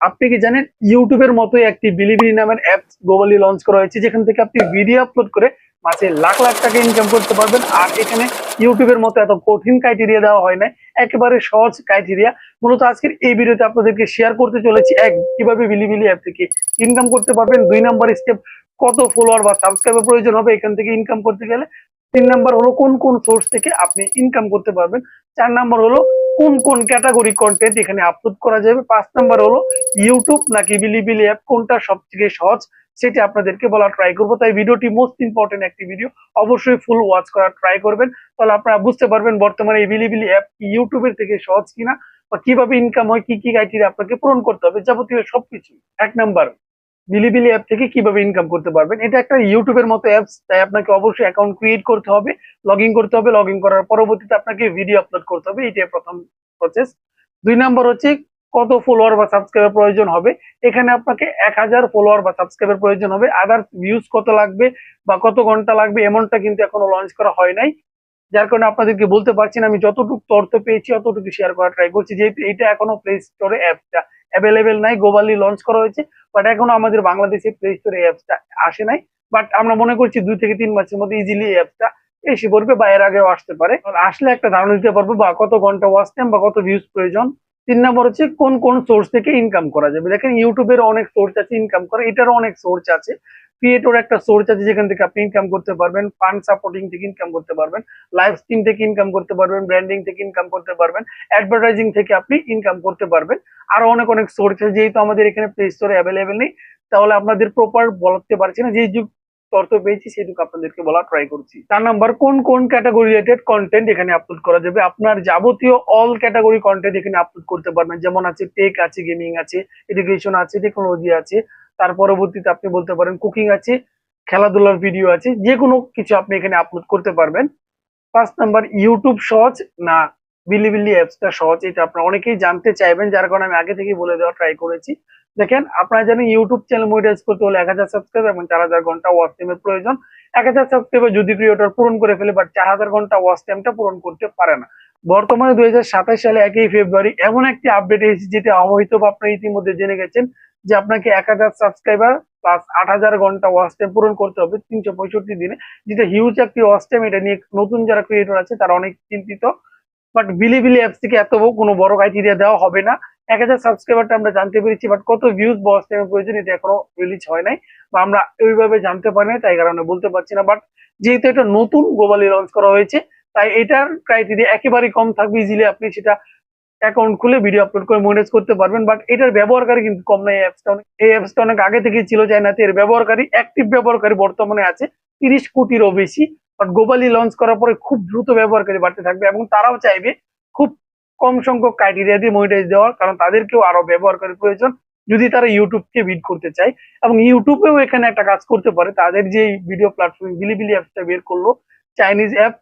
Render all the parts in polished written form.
আপনি কি জানেন ইউটিউবের মতোই একটি বিলিবিলি নামের অ্যাপস গ্লোবালি লঞ্চ করা হয়েছে, যেখান থেকে আপনি ভিডিও আপলোড করে মাসে লাখ লাখ টাকা ইনকাম করতে পারবেন। আর এখানে ইউটিউবের মতো এত কঠিন ক্রাইটেরিয়া দেওয়া হয় না, একেবারে সহজ ক্রাইটেরিয়া। মূলত আজকের এই ভিডিওতে আপনাদেরকে শেয়ার করতে চলেছি, এক, কিভাবে বিলিবিলি অ্যাপ থেকে ইনকাম করতে পারবেন; দুই নাম্বার স্টেপ, কত ফলোয়ার বা সাবস্ক্রাইবার প্রয়োজন হবে এখান থেকে ইনকাম করতে গেলে; তিন নাম্বার হলো কোন কোন সোর্স থেকে আপনি ইনকাম করতে পারবেন; চার নাম্বার হলো কোন কোন ক্যাটাগরি কন্টেন্ট এখানে আপলোড করা যাবে; পাঁচ নাম্বার হলো ইউটিউব নাকি বিলিবিলি অ্যাপ কোনটা সব থেকে সহজ সেটা আপনাদেরকে বলা ট্রাই করবো। তাই ভিডিওটি মোস্ট ইম্পর্টেন্ট একটি ভিডিও, অবশ্যই ফুল ওয়াচ করার ট্রাই করবেন। তাহলে আপনারা বুঝতে পারবেন বর্তমানে এই বিলিবিলি অ্যাপ ইউটিউবের থেকে সহজ কিনা, বা কিভাবে ইনকাম হয়, কি কি ক্রাইটেরিয়া আপনাকে পূরণ করতে হবে, যাবতীয় সবকিছু। এক নাম্বার, বিলিবিলি অ্যাপ থেকে কিভাবে ইনকাম করতে পারবেন। এটা একটা ইউটিউবের মতো অ্যাপস, তাই আপনাকে অবশ্যই অ্যাকাউন্ট ক্রিয়েট করতে হবে, লগ ইন করতে হবে। লগ ইন করার পরবর্তীতে আপনাকে ভিডিও আপলোড করতে হবে, এটাই প্রথম প্রসেস। দুই নাম্বার হচ্ছে কত ফলোয়ার বা সাবস্ক্রাইবার প্রয়োজন হবে। এখানে আপনাকে 1000 ফলোয়ার বা সাবস্ক্রাইবার প্রয়োজন হবে। আদার্স ভিউজ কত লাগবে বা কত ঘন্টা লাগবে এমনটা কিন্তু এখনো লঞ্চ করা হয় নাই, যার কারণে আপনাদেরকে বলতে পারছি না। আমি যতটুকু তথ্য পেয়েছি অতটুকু শেয়ার করার ট্রাই করছি, যেহেতু এটা এখনো প্লে স্টোরে অ্যাপটা অ্যাভেলেবেল নাই। গ্লোবালি লঞ্চ করা হয়েছে, বাট এখনো আমাদের বাংলাদেশে প্লে স্টোরে অ্যাপসটা আসে নাই। বাট আমরা মনে করছি 2 থেকে 3 মাসের মধ্যে ইজিলি অ্যাপসটা এসে পড়বে, বা এর আগেও আসতে পারে। আসলে একটা ধারণা দিতে পারবো বা কত ঘন্টা ওয়াচ টাইম বা কত ভিউজ প্রয়োজন। তিন নম্বর হচ্ছে কোন কোন সোর্স থেকে ইনকাম করা যাবে। দেখেন ইউটিউবের অনেক সোর্স আছে ইনকাম করে, এটারও অনেক সোর্স আছে। ক্রিয়েটর একটা সোর্স আছে যেখান থেকে আপনি ইনকাম করতে পারবেন, ফান্ড সাপোর্টিং থেকে ইনকাম করতে পারবেন, লাইভ স্ট্রিম থেকে ইনকাম করতে পারবেন, ব্র্যান্ডিং থেকে ইনকাম করতে পারবেন, অ্যাডভার্টাইজিং থেকে আপনি ইনকাম করতে পারবেন। আরো অনেক অনেক সোর্স আছে, যেহেতু আমাদের এখানে প্লে স্টোরে অ্যাভেলেবেল নেই, তাহলে আপনাদের প্রপার বলতে পারছি না। যে যুগ তথ্য পেয়েছি সেটুকু আপনাদেরকে বলা ট্রাই করছি। 4 নাম্বার, কোন কোন ক্যাটাগরি রিলেটেড কন্টেন্ট এখানে আপলোড করা যাবে। আপনার যাবতীয় অল ক্যাটাগরি কন্টেন্ট এখানে আপলোড করতে পারবেন, যেমন আছে টেক আছে, গেমিং আছে, এডুকেশন আছে, টেকনোলজি আছে। তার পরবর্তীতে আপনি বলতে পারেন কুকিং আছে, খেলাধুলার ভিডিও আছে, যে কোনো কিছু আপনি এখানে আপলোড করতে পারবেন। 5 নাম্বার, ইউটিউব সহজ না বিলিবিলি অ্যাপসটা সহজ, এটা আপনারা অনেকেই জানতে চাইবেন, যার কারণে আমি আগে থেকেই বলে দেওয়া ট্রাই করেছি। দেখেন আপনারা জানেন ইউটিউব চ্যানেল মনিটাইজ করতে হলে 1000 সাবস্ক্রাইবার এবং 4000 ঘন্টা ওয়াচ টাইমের প্রয়োজন। 1000 সাবস্ক্রাইবার যদি ক্রিয়েটর পূরণ করে ফেলে, বাট 4000 ঘন্টা ওয়াচ টাইমটা পূরণ করতে পারে না। বর্তমানে 2027 সালে 1 ফেব্রুয়ারি এমন একটি আপডেট এসেছে, যেটা হয়তো আপনারা ইতিমধ্যে জেনে গেছেন, যে আপনাকে 1000 সাবস্ক্রাইবার প্লাস 8000 ঘন্টা ওয়াচ টাইম পূরণ করতে হবে 365 দিনে, যেটা হিউজ একটি ওয়াচ টাইম। এটা নিয়ে নতুন যারা ক্রিয়েটর আছে তারা অনেক চিন্তিত। বাট বিলিবিলি অ্যাপস থেকে এত কোনো বড় ক্রাইটেরিয়া দেওয়া হবে না। 1000 সাবস্ক্রাইবারটা আমরা জানতে পেরেছি, বাট কত ভিউজ বা ওয়াচ টাইমের প্রয়োজন এটা এখনো রিলিজ হয় নাই, বা আমরা ওইভাবে জানতে পারি না, তাই কারণে বলতে পারছি না। বাট যেহেতু এটা নতুন গ্লোবালি লঞ্চ করা হয়েছে, তাই এটার ক্রাইটেরিয়া একেবারেই কম থাকবে। ইজিলি আপনি সেটা অ্যাকাউন্ট খুলে ভিডিও আপলোড করে মনিটাইজ করতে পারবেন। বাট এটার ব্যবহারকারী কিন্তু কম নাই। এই অ্যাপসটা অনেক আগে থেকেই ছিল চায়নাতে। এর ব্যবহারকারী, অ্যাক্টিভ ব্যবহারকারী বর্তমানে আছে 30 কোটিরও বেশি। বাট গ্লোবালি লঞ্চ করার পরে খুব দ্রুত ব্যবহারকারী বাড়তে থাকবে, এবং তারাও চাইবে খুব কম সংখ্যক ক্রাইটেরিয়া দিয়ে মনিটাইজ দেওয়ার, কারণ তাদেরকেও আরো ব্যবহারকারী প্রয়োজন যদি তারা ইউটিউবকে বিট করতে চায়। এবং ইউটিউবেও এখানে একটা কাজ করতে পারে, তাদের যে ভিডিও প্ল্যাটফর্ম বিলিবিলি অ্যাপসটা বের করলো, চাইনিজ অ্যাপ,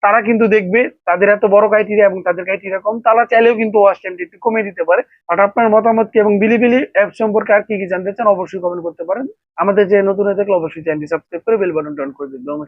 তারা কিন্তু দেখবে তাদের এত বড় ক্রাইটেরিয়া এবং তাদের ক্রাইটেরিয়া কম, তারা চাইলেও কিন্তু ওয়াচ টাইমটা একটু কমিয়ে দিতে পারে। আর আপনার মতামত কি এবং বিলিবিলি অ্যাপ সম্পর্কে আর কি কি জানতে চান অবশ্যই কমেন্ট করতে পারেন। আমাদের যে নতুন হয়ে থাকলে অবশ্যই চ্যানেলটি সাবস্ক্রাইব করে বেল বাটনটা অন করে দিন।